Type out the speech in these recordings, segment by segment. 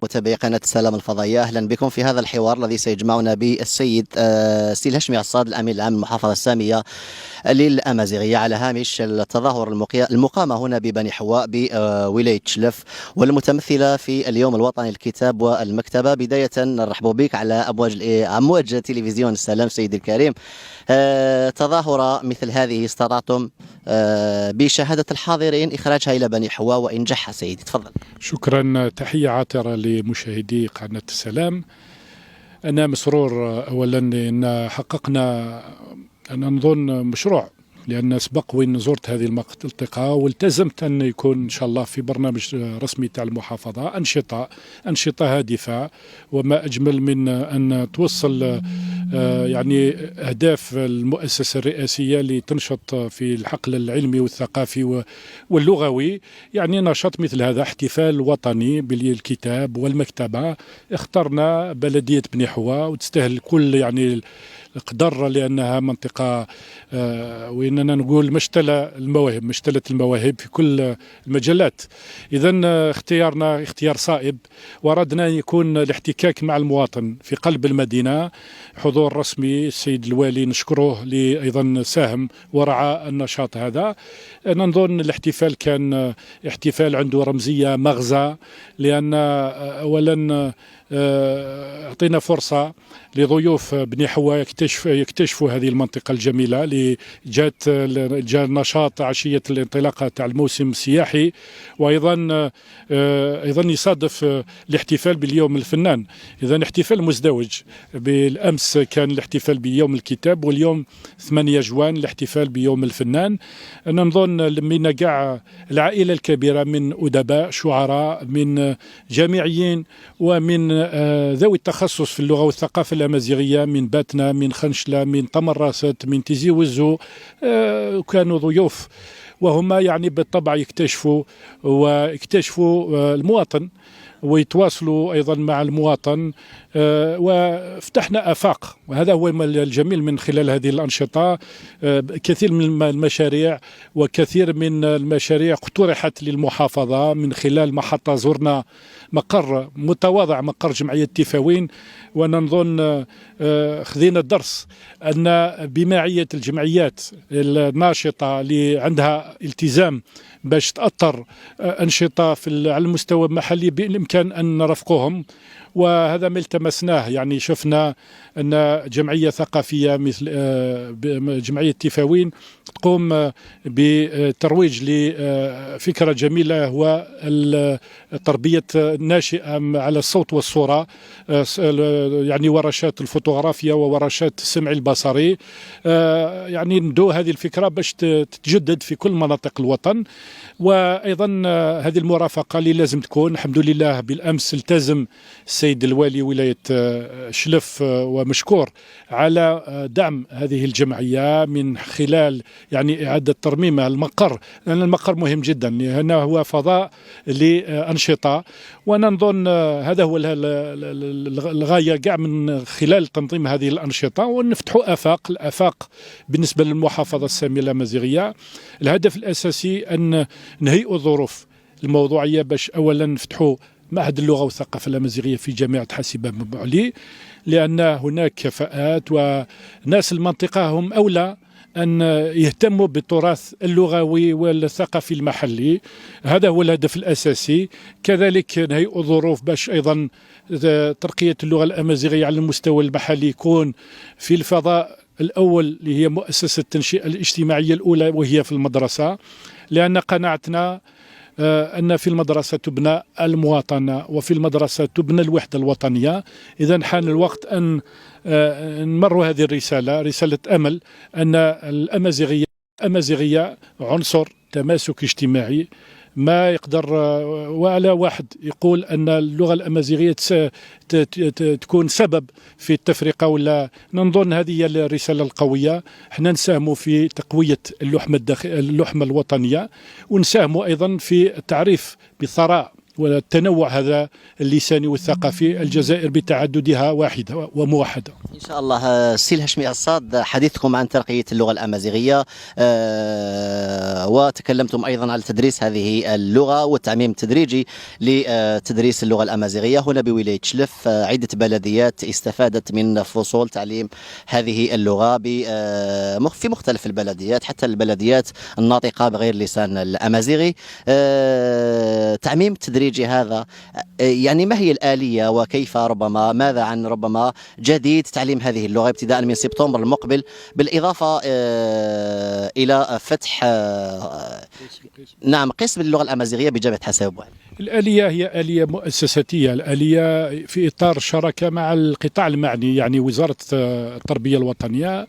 متابعي قناة السلام الفضائية، أهلا بكم في هذا الحوار الذي سيجمعنا بالسيد سي الهاشمي عصاد، الأمين العام للمحافظة السامية للأمازيغية، على هامش التظاهر المقامة هنا ببني حواء بولاية شلف، والمتمثلة في اليوم الوطني للكتاب والمكتبة. بداية نرحب بك على أمواج تلفزيون السلام سيدي الكريم. تظاهرة مثل هذه استطعتم بشهادة الحاضرين إخراجها إلى بني حواء وإنجاحها. سيدي تفضل. شكرا، تحية عاطرة لمشاهدي قناة السلام. أنا مسرور أولا أن حققنا أنا نظن مشروع، لأن سبق وين زرت هذه المنطقة والتزمت أن يكون إن شاء الله في برنامج رسمي تاع المحافظة أنشطة هادفة، وما أجمل من أن توصل يعني أهداف المؤسسة الرئاسية لتنشط في الحقل العلمي والثقافي واللغوي. يعني نشاط مثل هذا، احتفال وطني بالكتاب والمكتبة. اخترنا بلدية بني حواء وتستاهل كل يعني القدر، لأنها منطقة وإننا نقول مشتلة المواهب في كل المجالات. إذن اختيارنا اختيار صائب، وأردنا أن يكون الاحتكاك مع المواطن في قلب المدينة. حضور رسمي السيد الوالي نشكره أيضا ساهم ورعى النشاط هذا. أنا نظن الاحتفال كان احتفال عنده رمزية مغزى، لأن أولا أعطينا فرصة لضيوف بني حواء يكتشفوا هذه المنطقة الجميلة اللي جاء نشاط عشية الانطلاقة تاع الموسم السياحي، وأيضا يصادف الاحتفال باليوم الفنان. إذا احتفال مزدوج، بالأمس كان الاحتفال بيوم الكتاب، واليوم 8 جوان الاحتفال بيوم الفنان. أنا نظن لمينا كاع العائلة الكبيرة من أدباء، شعراء، من جامعيين، ومن ذوي التخصص في اللغة والثقافة الأمازيغية، من باتنا، من خنشلة، من طمراست، من تيزي وزو. كانوا ضيوف، وهم يعني بالطبع يكتشفوا المواطن ويتواصلوا أيضا مع المواطن. وفتحنا آفاق، وهذا هو الجميل من خلال هذه الأنشطة. كثير من المشاريع اقترحت للمحافظة من خلال محطة. زرنا مقر متواضع، مقر جمعية تيفاوين، ونظن خذينا الدرس أن بمعية الجمعيات الناشطة اللي عندها التزام باش تأطر أنشطة على المستوى المحلي بالإمكان أن نرافقوهم. وهذا ما التمسناه. يعني شفنا أن جمعية ثقافية مثل جمعية تيفاوين تقوم بترويج لفكرة جميلة، هو تربية الناشئة على الصوت والصورة، يعني ورشات الفوتوغرافيا وورشات السمع البصري. يعني ندو هذه الفكرة باش تتجدد في كل مناطق الوطن. وأيضا هذه المرافقة اللي لازم تكون، الحمد لله بالأمس التزم السيد الوالي ولاية شلف ومشكور على دعم هذه الجمعية من خلال يعني إعادة ترميم المقر، لأن المقر مهم جدا. هنا هو فضاء لأنشطة، وأنا نظن هذا هو الغاية كاع من خلال تنظيم هذه الأنشطة، ونفتحوا الآفاق بالنسبة للمحافظة السامية الأمازيغية. الهدف الأساسي أن نهيئوا الظروف الموضوعية باش أولا نفتحوا معهد اللغة والثقافة الأمازيغية في جامعة حاسبات بن بوعلي، لأن هناك كفاءات، وناس المنطقة هم أولى أن يهتموا بالتراث اللغوي والثقافي المحلي. هذا هو الهدف الأساسي. كذلك نهيئ الظروف باش أيضا ترقية اللغة الأمازيغية على المستوى المحلي يكون في الفضاء الأول، اللي هي مؤسسة التنشئة الاجتماعية الأولى، وهي في المدرسة، لأن قناعتنا أن في المدرسة تبنى المواطنة، وفي المدرسة تبنى الوحدة الوطنية. إذا حان الوقت أن نمر هذه الرسالة، رسالة أمل، أن الأمازيغية عنصر تماسك اجتماعي. ما يقدر ولا واحد يقول أن اللغة الأمازيغية تكون سبب في التفرقة، ولا. نظن هذه هي الرسالة القوية. احنا نساهموا في تقوية اللحمة الوطنية، ونساهموا أيضا في التعريف بالثراء والتنوع هذا اللساني والثقافي. الجزائر بتعددها واحدة وموحدة إن شاء الله. سي الهاشمي عصاد، حديثكم عن ترقية اللغة الأمازيغية، وتكلمتم أيضا على تدريس هذه اللغة والتعميم التدريجي لتدريس اللغة الأمازيغية هنا بولاية شلف. عدة بلديات استفادت من فصول تعليم هذه اللغة في مختلف البلديات، حتى البلديات الناطقة بغير لسان الأمازيغي. تعميم التدريجي هذا يعني ما هي الآلية، وكيف ماذا عن جديد تعليم هذه اللغة ابتداء من سبتمبر المقبل، بالإضافة إلى فتح قسم اللغة الأمازيغية بجامعة حساوب. الآلية هي آلية مؤسساتية، الآلية في إطار شراكة مع القطاع المعني، يعني وزارة التربية الوطنية.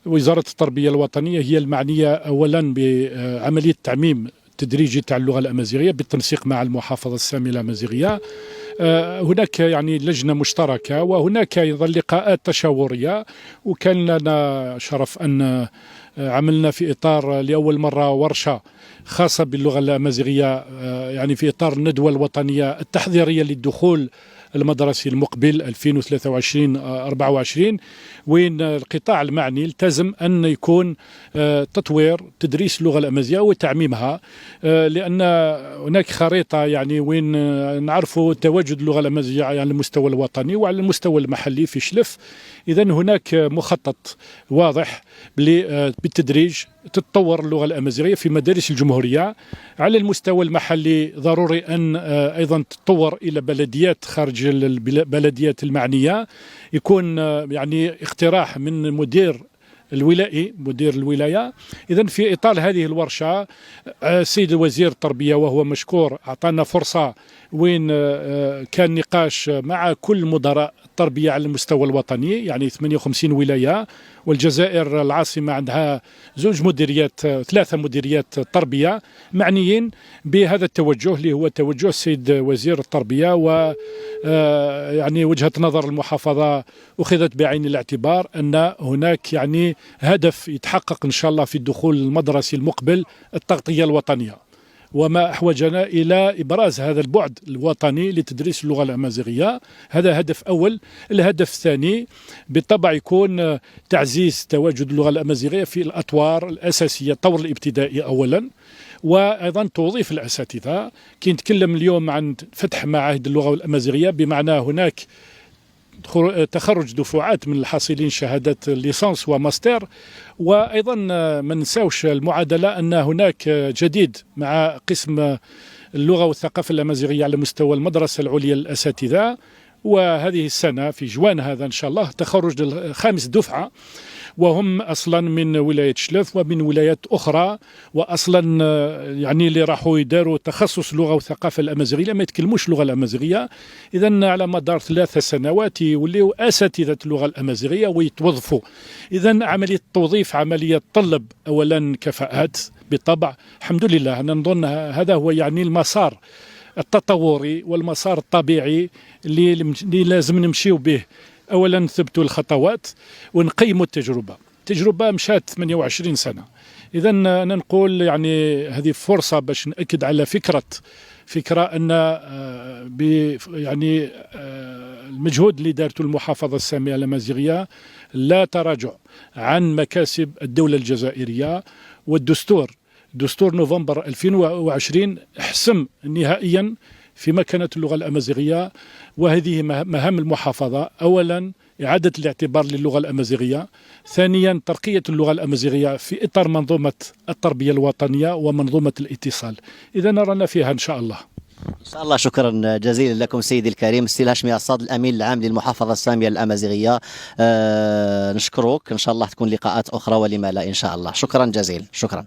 وزارة التربية الوطنية هي المعنية أولا بعملية تعميم تدريجي تاع اللغة الأمازيغية بالتنسيق مع المحافظة السامية الأمازيغية. هناك يعني لجنة مشتركة، وهناك أيضا لقاءات تشاورية، وكان لنا شرف أن عملنا في إطار لأول مرة ورشة خاصة باللغة الأمازيغية، يعني في إطار الندوة الوطنية التحضيرية للدخول المدرسي المقبل 2023-24، وين القطاع المعني التزم أن يكون تطوير تدريس اللغة الأمازيغية وتعميمها، لأن هناك خريطة يعني وين نعرفوا تواجد اللغة الأمازيغية على المستوى الوطني وعلى المستوى المحلي في شلف. إذا هناك مخطط واضح بالتدريج تتطور اللغة الأمازيغية في مدارس الجمهورية. على المستوى المحلي ضروري أن أيضا تتطور إلى بلديات خارج البلديات المعنية، يكون يعني اقتراح من مدير الولاية. إذا في إطار هذه الورشة السيد وزير التربية وهو مشكور أعطانا فرصة وين كان نقاش مع كل مدراء التربية على المستوى الوطني، يعني 58 ولاية، والجزائر العاصمة عندها 3 مديريات تربية معنيين بهذا التوجه اللي هو توجه السيد وزير التربية. و يعني وجهة نظر المحافظة أخذت بعين الاعتبار أن هناك يعني هدف يتحقق إن شاء الله في الدخول المدرسي المقبل، التغطية الوطنية، وما أحوجنا إلى إبراز هذا البعد الوطني لتدريس اللغة الأمازيغية. هذا هدف أول. الهدف الثاني بالطبع يكون تعزيز تواجد اللغة الأمازيغية في الأطوار الأساسية، الطور الابتدائي أولا، وأيضا توظيف الأساتذة. كي نتكلم اليوم عن فتح معاهد اللغة الأمازيغية، بمعنى هناك تخرج دفعات من الحاصلين شهادات ليسانس وماستر. وأيضا ما نساوش المعادلة أن هناك جديد مع قسم اللغة والثقافة الأمازيغية على مستوى المدرسة العليا للأساتذة، وهذه السنة في جوان هذا إن شاء الله تخرج 5 دفعة، وهم أصلا من ولاية شلف ومن ولايات أخرى، وأصلا يعني اللي راحوا يداروا تخصص لغة وثقافة الأمازيغية ما يتكلموش اللغة الأمازيغية. إذا على مدار 3 سنوات يوليوا أساتذة اللغة الأمازيغية ويتوظفوا. إذا عملية التوظيف عملية تطلب أولا كفاءات بالطبع. الحمد لله أنا نظن هذا هو يعني المسار التطوري والمسار الطبيعي اللي لازم نمشيو به. أولا نثبتوا الخطوات ونقيموا التجربة مشات 28 سنة. إذا أنا نقول يعني هذه فرصة باش نأكد على فكرة أن يعني المجهود اللي دارته المحافظة السامية الأمازيغية لا تراجع عن مكاسب الدولة الجزائرية. دستور نوفمبر 2020 حسم نهائيا في مكانة اللغة الأمازيغية، وهذه مهام المحافظة. أولا إعادة الاعتبار للغة الأمازيغية، ثانيا ترقية اللغة الأمازيغية في إطار منظومة التربية الوطنية ومنظومة الاتصال. إذا نرانا فيها إن شاء الله. إن شاء الله. شكرا جزيلا لكم سيدي الكريم السي الهاشمي عصاد، الأمين العام للمحافظة السامية الأمازيغية. نشكرك، إن شاء الله تكون لقاءات أخرى ولما لا إن شاء الله. شكرا جزيلا. شكرا.